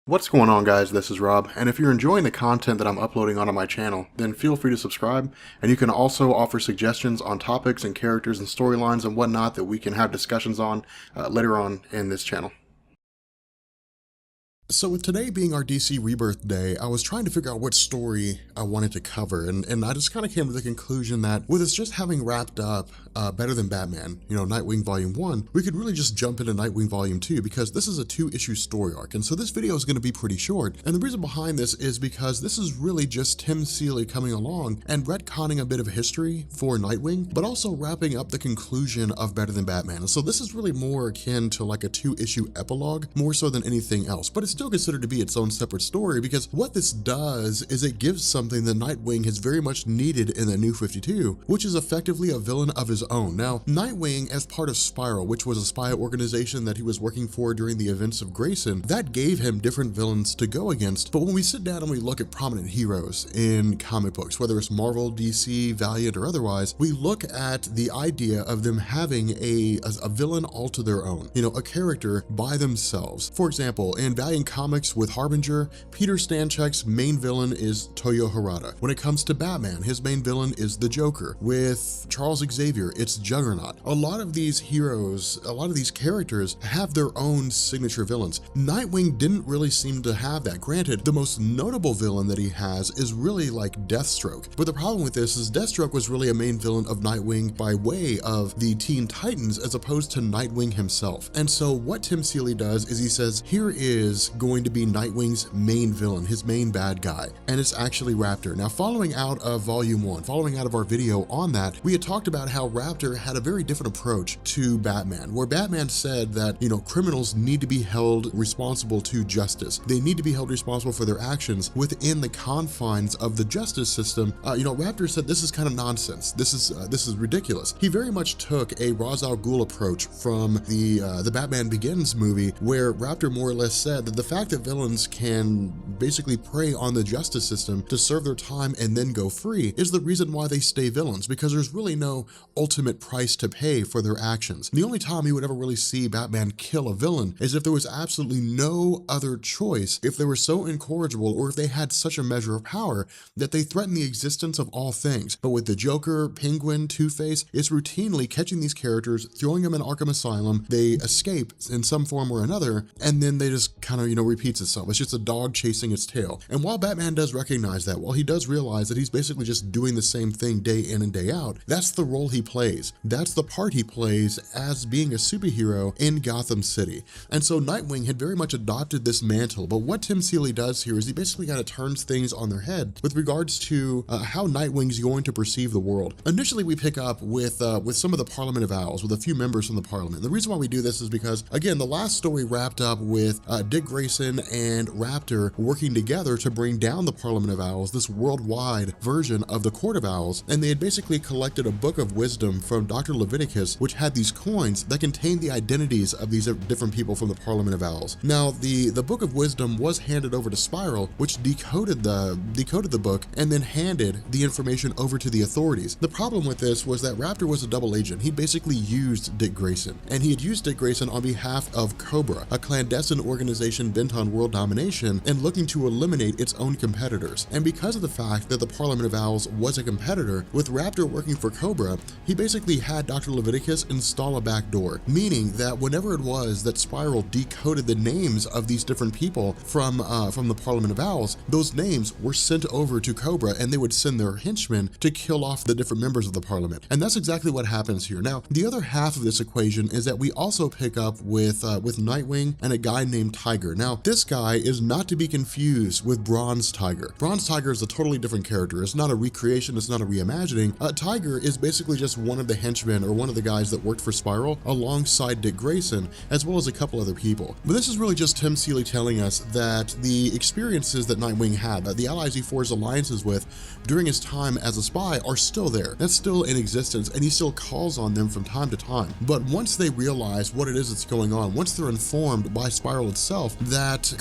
What's going on, guys? This is Rob, and if you're enjoying the content that I'm uploading onto my channel, then feel free to subscribe, and you can also offer suggestions on topics and characters and storylines and whatnot that we can have discussions on later on in this channel. So with today being our DC Rebirth day, I was trying to figure out what story I wanted to cover, and I just kind of came to the conclusion that with us just having wrapped up Better Than Batman, Nightwing Volume 1, we could really just jump into Nightwing Volume 2 because this is a 2-issue story arc, and so this video is going to be pretty short. And the reason behind this is because this is really just Tim Seeley coming along and retconning a bit of history for Nightwing, but also wrapping up the conclusion of Better Than Batman. And so this is really more akin to like a 2-issue epilogue, more so than anything else, but it's still considered to be its own separate story because what this does is it gives something that Nightwing has very much needed in the New 52, which is effectively a villain of his own. Now, Nightwing, as part of Spiral, which was a spy organization that he was working for during the events of Grayson, that gave him different villains to go against. But when we sit down and we look at prominent heroes in comic books, whether it's Marvel, DC, Valiant, or otherwise, we look at the idea of them having a villain all to their own, a character by themselves. For example, in Valiant Comics with Harbinger, Peter Stanchek's main villain is Toyo Harada. When it comes to Batman, his main villain is the Joker. With Charles Xavier, it's Juggernaut. A lot of these heroes, a lot of these characters have their own signature villains. Nightwing didn't really seem to have that. Granted, the most notable villain that he has is really like Deathstroke. But the problem with this is Deathstroke was really a main villain of Nightwing by way of the Teen Titans as opposed to Nightwing himself. And so what Tim Seeley does is he says, here is going to be Nightwing's main villain, his main bad guy, and it's actually Raptor. Now, following out of Volume 1, following out of our video on that, we had talked about how Raptor had a very different approach to Batman, where Batman said that, criminals need to be held responsible to justice. They need to be held responsible for their actions within the confines of the justice system. Raptor said this is kind of nonsense. This is ridiculous. He very much took a Ra's al Ghul approach from the Batman Begins movie, where Raptor more or less said that the fact that villains can basically prey on the justice system to serve their time and then go free is the reason why they stay villains, because there's really no ultimate price to pay for their actions. The only time you would ever really see Batman kill a villain is if there was absolutely no other choice, if they were so incorrigible, or if they had such a measure of power that they threatened the existence of all things. But with the Joker, Penguin, Two-Face, it's routinely catching these characters, throwing them in Arkham Asylum, they escape in some form or another, and then they just kind of, repeats itself. It's just a dog chasing its tail. And while Batman does recognize that, while he does realize that he's basically just doing the same thing day in and day out, that's the role he plays. That's the part he plays as being a superhero in Gotham City. And so Nightwing had very much adopted this mantle, but what Tim Seeley does here is he basically kind of turns things on their head with regards to how Nightwing's going to perceive the world. Initially, we pick up with some of the Parliament of Owls, with a few members from the Parliament. The reason why we do this is because, again, the last story wrapped up with Dick Grayson and Raptor working together to bring down the Parliament of Owls, this worldwide version of the Court of Owls, and they had basically collected a book of wisdom from Dr. Leviticus, which had these coins that contained the identities of these different people from the Parliament of Owls. Now, the book of wisdom was handed over to Spiral, which decoded the book and then handed the information over to the authorities. The problem with this was that Raptor was a double agent. He basically used Dick Grayson, and he had used Dick Grayson on behalf of Cobra, a clandestine organization bent on world domination and looking to eliminate its own competitors. And because of the fact that the Parliament of Owls was a competitor, with Raptor working for Cobra, he basically had Dr. Leviticus install a backdoor, meaning that whenever it was that Spiral decoded the names of these different people from the Parliament of Owls, those names were sent over to Cobra, and they would send their henchmen to kill off the different members of the Parliament. And that's exactly what happens here. Now, the other half of this equation is that we also pick up with Nightwing and a guy named Tiger. Now, this guy is not to be confused with Bronze Tiger. Bronze Tiger is a totally different character. It's not a recreation, it's not a reimagining. Tiger is basically just one of the henchmen, or one of the guys that worked for Spiral alongside Dick Grayson, as well as a couple other people. But this is really just Tim Seeley telling us that the experiences that Nightwing had, the allies he forged alliances with during his time as a spy, are still there. That's still in existence, and he still calls on them from time to time. But once they realize what it is that's going on, once they're informed by Spiral itself, that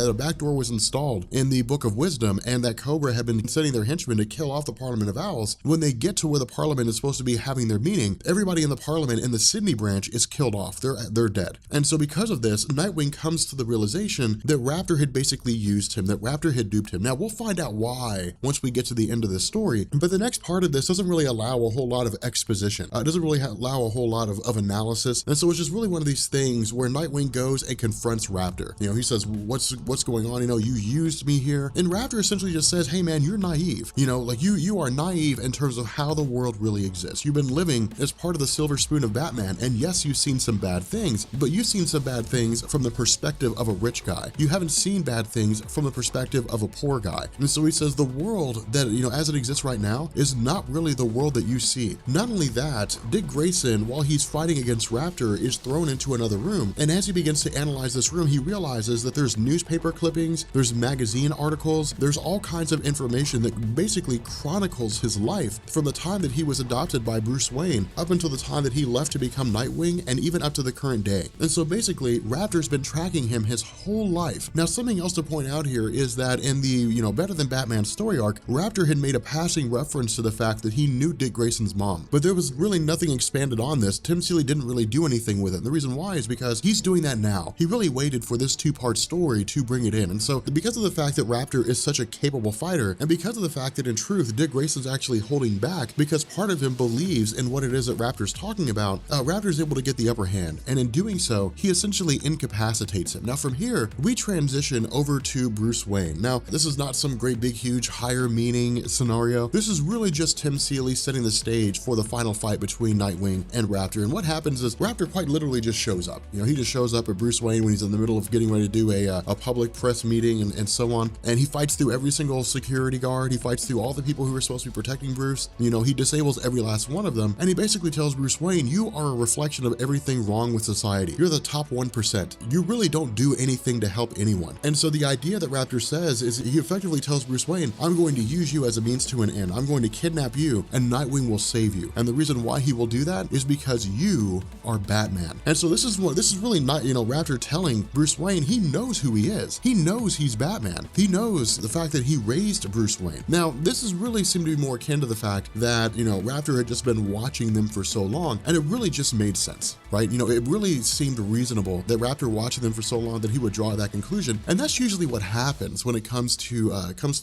a backdoor was installed in the Book of Wisdom, and that Cobra had been sending their henchmen to kill off the Parliament of Owls. When they get to where the Parliament is supposed to be having their meeting, everybody in the Parliament in the Sydney branch is killed off. They're dead. And so because of this, Nightwing comes to the realization that Raptor had basically used him, that Raptor had duped him. Now, we'll find out why once we get to the end of this story, but the next part of this doesn't really allow a whole lot of exposition. It doesn't really allow a whole lot of analysis. And so it's just really one of these things where Nightwing goes and confronts Raptor. You know, he says, what's going on? You know, you used me here. And Raptor essentially just says, hey man, you're naive. You know, like you are naive in terms of how the world really exists. You've been living as part of the silver spoon of Batman. And yes, you've seen some bad things, but you've seen some bad things from the perspective of a rich guy. You haven't seen bad things from the perspective of a poor guy. And so he says the world that, you know, as it exists right now is not really the world that you see. Not only that, Dick Grayson, while he's fighting against Raptor, is thrown into another room. And as he begins to analyze this room, he realizes that there's newspaper clippings, there's magazine articles, there's all kinds of information that basically chronicles his life from the time that he was adopted by Bruce Wayne up until the time that he left to become Nightwing, and even up to the current day. And so basically, Raptor's been tracking him his whole life. Now, something else to point out here is that in the, you know, Better Than Batman story arc, Raptor had made a passing reference to the fact that he knew Dick Grayson's mom, but there was really nothing expanded on this. Tim Seeley didn't really do anything with it. And the reason why is because he's doing that now. He really waited for this two-part story to bring it in. And so because of the fact that Raptor is such a capable fighter, and because of the fact that in truth, Dick Grayson's actually holding back because part of him believes in what it is that Raptor's talking about, Raptor's able to get the upper hand. And in doing so, he essentially incapacitates him. Now from here, we transition over to Bruce Wayne. Now, this is not some great big huge higher meaning scenario. This is really just Tim Seeley setting the stage for the final fight between Nightwing and Raptor. And what happens is Raptor quite literally just shows up. You know, he just shows up at Bruce Wayne when he's in the middle of getting ready to do a public press meeting and so on. And he fights through every single security guard. He fights through all the people who are supposed to be protecting Bruce. You know, he disables every last one of them. And he basically tells Bruce Wayne, you are a reflection of everything wrong with society. You're the top 1%. You really don't do anything to help anyone. And so the idea that Raptor says is he effectively tells Bruce Wayne, I'm going to use you as a means to an end. I'm going to kidnap you and Nightwing will save you. And the reason why he will do that is because you are Batman. And so this is really not, you know, Raptor telling Bruce Wayne, he knows who he is. He knows he's Batman. He knows the fact that he raised Bruce Wayne. Now, this is really seemed to be more akin to the fact that, you know, Raptor had just been watching them for so long, and it really just made sense, right? You know, it really seemed reasonable that Raptor watching them for so long that he would draw that conclusion. And that's usually what happens when it comes to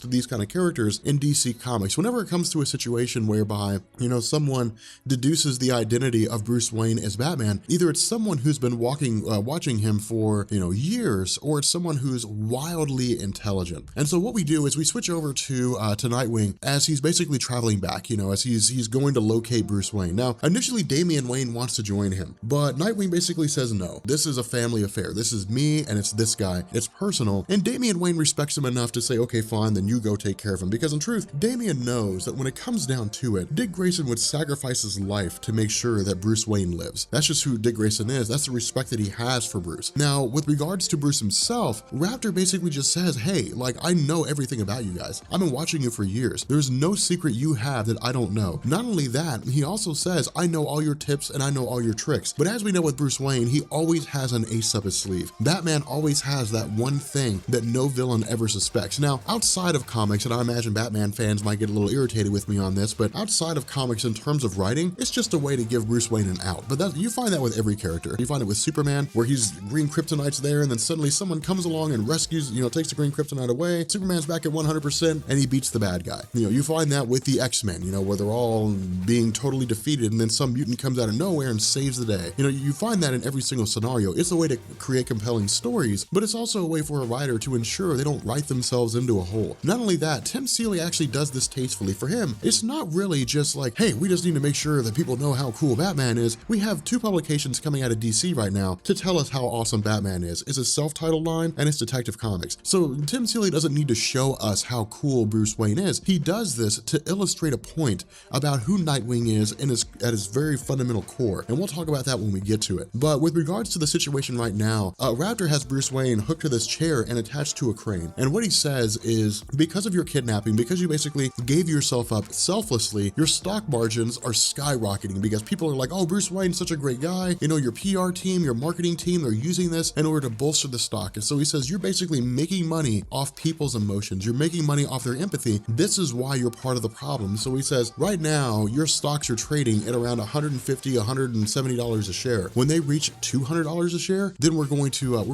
these kind of characters in DC Comics. Whenever it comes to a situation whereby, you know, someone deduces the identity of Bruce Wayne as Batman, either it's someone who's been watching him for, you know, years, or it's someone who's wildly intelligent. And so what we do is we switch over to Nightwing as he's basically traveling back, you know, as he's going to locate Bruce Wayne. Now, initially Damian Wayne wants to join him, but Nightwing basically says no. This is a family affair. This is me and it's this guy. It's personal. And Damian Wayne respects him enough to say, okay, fine, then you go take care of him. Because in truth, Damian knows that when it comes down to it, Dick Grayson would sacrifice his life to make sure that Bruce Wayne lives. That's just who Dick Grayson is. That's the respect that he has for Bruce. Now, with regards to Bruce himself, Raptor basically just says, hey, like, I know everything about you guys. I've been watching you for years. There's no secret you have that I don't know. Not only that, he also says, I know all your tips and I know all your tricks. But as we know with Bruce Wayne, he always has an ace up his sleeve. Batman always has that one thing that no villain ever suspects. Now, outside of comics, and I imagine Batman fans might get a little irritated with me on this, but outside of comics in terms of writing, it's just a way to give Bruce Wayne an out. But you find that with every character. You find it with Superman, where he's green kryptonite's there, and then suddenly someone comes along and rescues, you know, takes the green kryptonite away. Superman's back at 100%, and he beats the bad guy. You know, you find that with the X-Men, you know, where they're all being totally defeated, and then some mutant comes out of nowhere and saves the day. You know, you find that in every single scenario. It's a way to create compelling stories, but it's also a way for a writer to ensure they don't write themselves into a hole. Not only that, Tim Seeley actually does this tastefully. For him, it's not really just like, hey, we just need to make sure that people know how cool Batman is. We have two publications coming out of DC right now to tell us how awesome Batman is. It's a self-titled line and it's Detective Comics. So Tim Seeley doesn't need to show us how cool Bruce Wayne is. He does this to illustrate a point about who Nightwing is at his very fundamental core. And we'll talk about that when we get to it. But with regards to the situation right now, Raptor has Bruce Wayne hooked to this chair and attached to a crane. And what he says is, because of your kidnapping, because you basically gave yourself up selflessly, your stock margins are skyrocketing because people are like, oh, Bruce Wayne's such a great guy. You know, your PR team, your marketing team, they're using this in order to bolster regards to the stock. And so he says, you're basically making money off people's emotions. You're making money off their empathy. This is why you're part of the problem. So he says, right now, your stocks are trading at around $150, $170 a share. When they reach $200 a share, then we're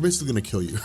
basically going to kill you.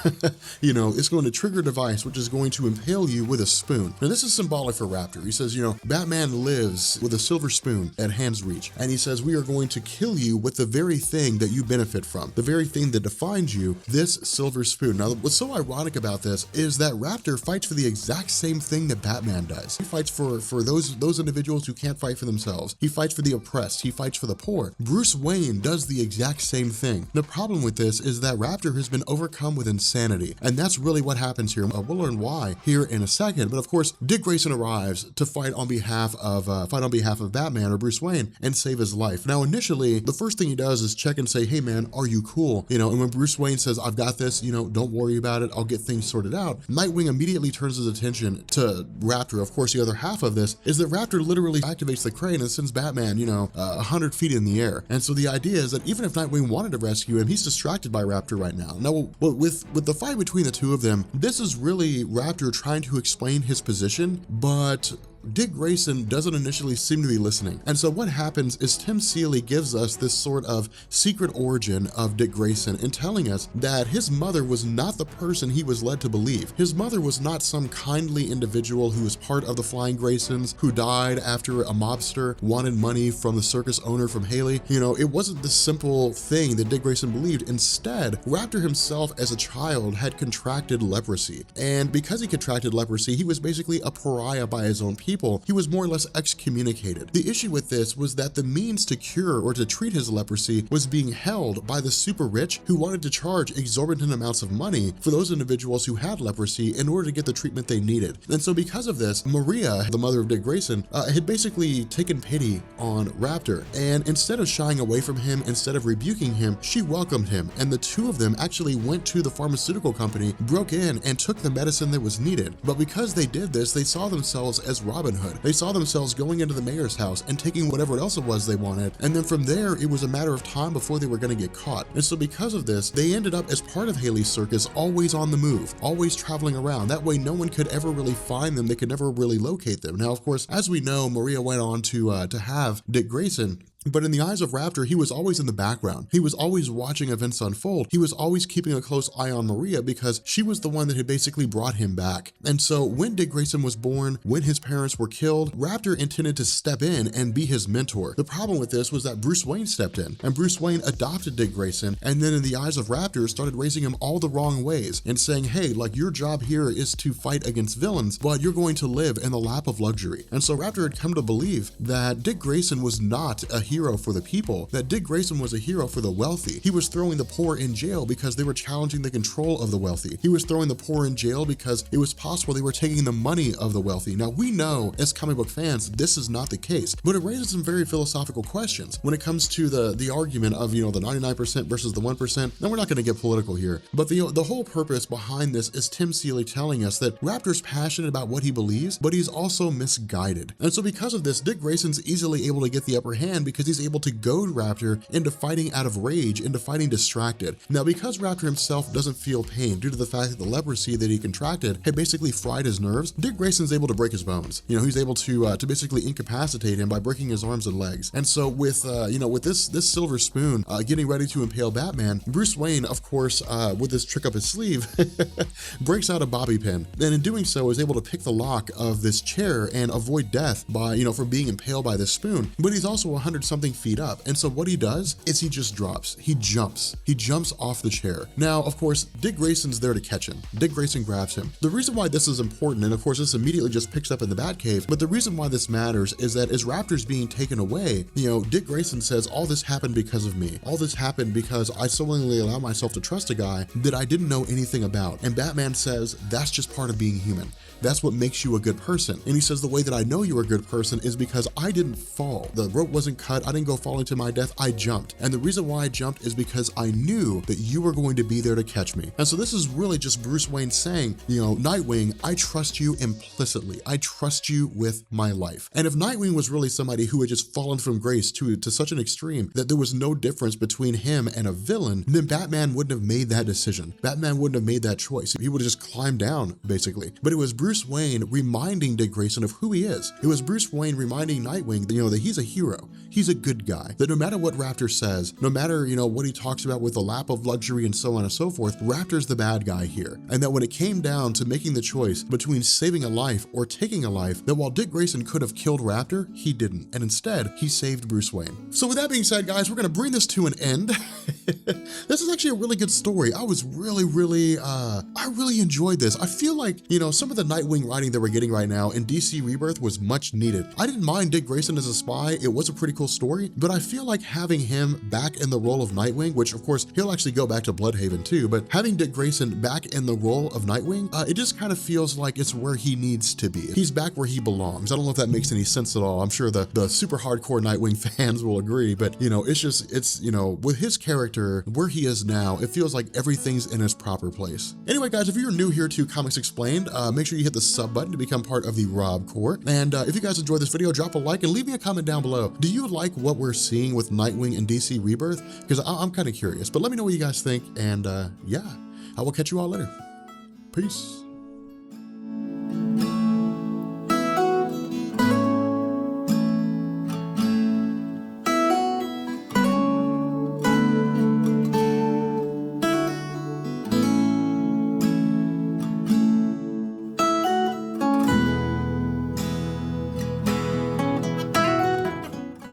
It's going to trigger a device, which is going to impale you with a spoon. Now, this is symbolic for Raptor. He says, Batman lives with a silver spoon at hand's reach. And he says, we are going to kill you with the very thing that you benefit from, the very thing that defines you, this silver spoon. Now, what's so ironic about this is that Raptor fights for the exact same thing that Batman does. He fights for those individuals who can't fight for themselves. He fights for the oppressed. He fights for the poor. Bruce Wayne does the exact same thing. The problem with this is that Raptor has been overcome with insanity, and that's really what happens here. We'll learn why here in a second. But of course, Dick Grayson arrives to fight on behalf of Batman or Bruce Wayne and save his life. Now, initially, the first thing he does is check and say, "Hey, man, are you cool?" And when Bruce Wayne says, "I've got this. Don't worry about it. I'll get things sorted out," Nightwing immediately turns his attention to Raptor. Of course, the other half of this is that Raptor literally activates the crane and sends Batman, 100 feet in the air. And so the idea is that even if Nightwing wanted to rescue him, he's distracted by Raptor right now. Now, with the fight between the two of them, this is really Raptor trying to explain his position, but Dick Grayson doesn't initially seem to be listening. And so what happens is Tim Seeley gives us this sort of secret origin of Dick Grayson in telling us that his mother was not the person he was led to believe. His mother was not some kindly individual who was part of the Flying Graysons, who died after a mobster wanted money from the circus owner from Haley. It wasn't the simple thing that Dick Grayson believed. Instead, Raptor himself as a child had contracted leprosy. And because he contracted leprosy, he was basically a pariah by his own people. He was more or less excommunicated. The issue with this was that the means to cure or to treat his leprosy was being held by the super rich who wanted to charge exorbitant amounts of money for those individuals who had leprosy in order to get the treatment they needed. And so because of this, Maria, the mother of Dick Grayson, had basically taken pity on Raptor. And instead of shying away from him, instead of rebuking him, she welcomed him. And the two of them actually went to the pharmaceutical company, broke in, and took the medicine that was needed. But because they did this, they saw themselves as Robin Hood. They saw themselves going into the mayor's house and taking whatever else it was they wanted, and then from there it was a matter of time before they were going to get caught. And so because of this, they ended up as part of Haley's circus, always on the move, always traveling around. That way no one could ever really find them. They could never really locate them. Now, of course, as we know, Maria went on to have Dick Grayson. But in the eyes of Raptor, he was always in the background. He was always watching events unfold. He was always keeping a close eye on Maria because she was the one that had basically brought him back. And so when Dick Grayson was born, when his parents were killed, Raptor intended to step in and be his mentor. The problem with this was that Bruce Wayne stepped in, and Bruce Wayne adopted Dick Grayson, and then in the eyes of Raptor started raising him all the wrong ways and saying, hey, your job here is to fight against villains, but you're going to live in the lap of luxury. And so Raptor had come to believe that Dick Grayson was not a hero for the people, that Dick Grayson was a hero for the wealthy. He was throwing the poor in jail because they were challenging the control of the wealthy. He was throwing the poor in jail because it was possible they were taking the money of the wealthy. Now, we know as comic book fans, this is not the case, but it raises some very philosophical questions when it comes to the argument of, the 99% versus the 1%. Now, we're not going to get political here, but the whole purpose behind this is Tim Seeley telling us that Raptor's passionate about what he believes, but he's also misguided. And so because of this, Dick Grayson's easily able to get the upper hand because he's able to goad Raptor into fighting out of rage, into fighting distracted. Now, because Raptor himself doesn't feel pain due to the fact that the leprosy that he contracted had basically fried his nerves, Dick Grayson's able to break his bones. He's able to basically incapacitate him by breaking his arms and legs. And so with this silver spoon getting ready to impale Batman, Bruce Wayne, of course, with this trick up his sleeve, breaks out a bobby pin, and in doing so is able to pick the lock of this chair and avoid death by from being impaled by this spoon. But he's also 100-something feet up. And so what he does is he just drops. He jumps off the chair. Now, of course, Dick Grayson's there to catch him. Dick Grayson grabs him. The reason why this is important, and of course this immediately just picks up in the Batcave, but the reason why this matters is that as Raptor's being taken away, Dick Grayson says, all this happened because of me. All this happened because I so willingly allowed myself to trust a guy that I didn't know anything about. And Batman says, that's just part of being human. That's what makes you a good person. And he says, the way that I know you're a good person is because I didn't fall. The rope wasn't cut suicide. I didn't go falling to my death. I jumped. And the reason why I jumped is because I knew that you were going to be there to catch me. And so this is really just Bruce Wayne saying, you know, Nightwing, I trust you implicitly. I trust you with my life. And if Nightwing was really somebody who had just fallen from grace to such an extreme that there was no difference between him and a villain, then Batman wouldn't have made that decision. Batman wouldn't have made that choice. He would have just climbed down, basically. But it was Bruce Wayne reminding Dick Grayson of who he is. It was Bruce Wayne reminding Nightwing that, you know, that he's a hero. He's a good guy. That no matter what Raptor says, no matter, you know, what he talks about with the lap of luxury and so on and so forth, Raptor's the bad guy here. And that when it came down to making the choice between saving a life or taking a life, that while Dick Grayson could have killed Raptor, he didn't. And instead, he saved Bruce Wayne. So with that being said, guys, we're going to bring this to an end. This is actually a really good story. I was I really enjoyed this. I feel like, you know, some of the Nightwing writing that we're getting right now in DC Rebirth was much needed. I didn't mind Dick Grayson as a spy. It was a pretty cool story, but I feel like having him back in the role of Nightwing, which of course he'll actually go back to Bloodhaven too, but having Dick Grayson back in the role of Nightwing, it just kind of feels like it's where he needs to be. He's back where he belongs. I don't know if that makes any sense at all. I'm sure the super hardcore Nightwing fans will agree, but you know, it's, you know, with his character, where he is now, it feels like everything's in its proper place. Anyway, guys, if you're new here to Comics Explained, make sure you hit the sub button to become part of the Rob Corps. And if you guys enjoyed this video, drop a like and leave me a comment down below. Do you like what we're seeing with Nightwing in DC Rebirth? Because I'm kind of curious, but let me know what you guys think. And yeah, I will catch you all later. Peace.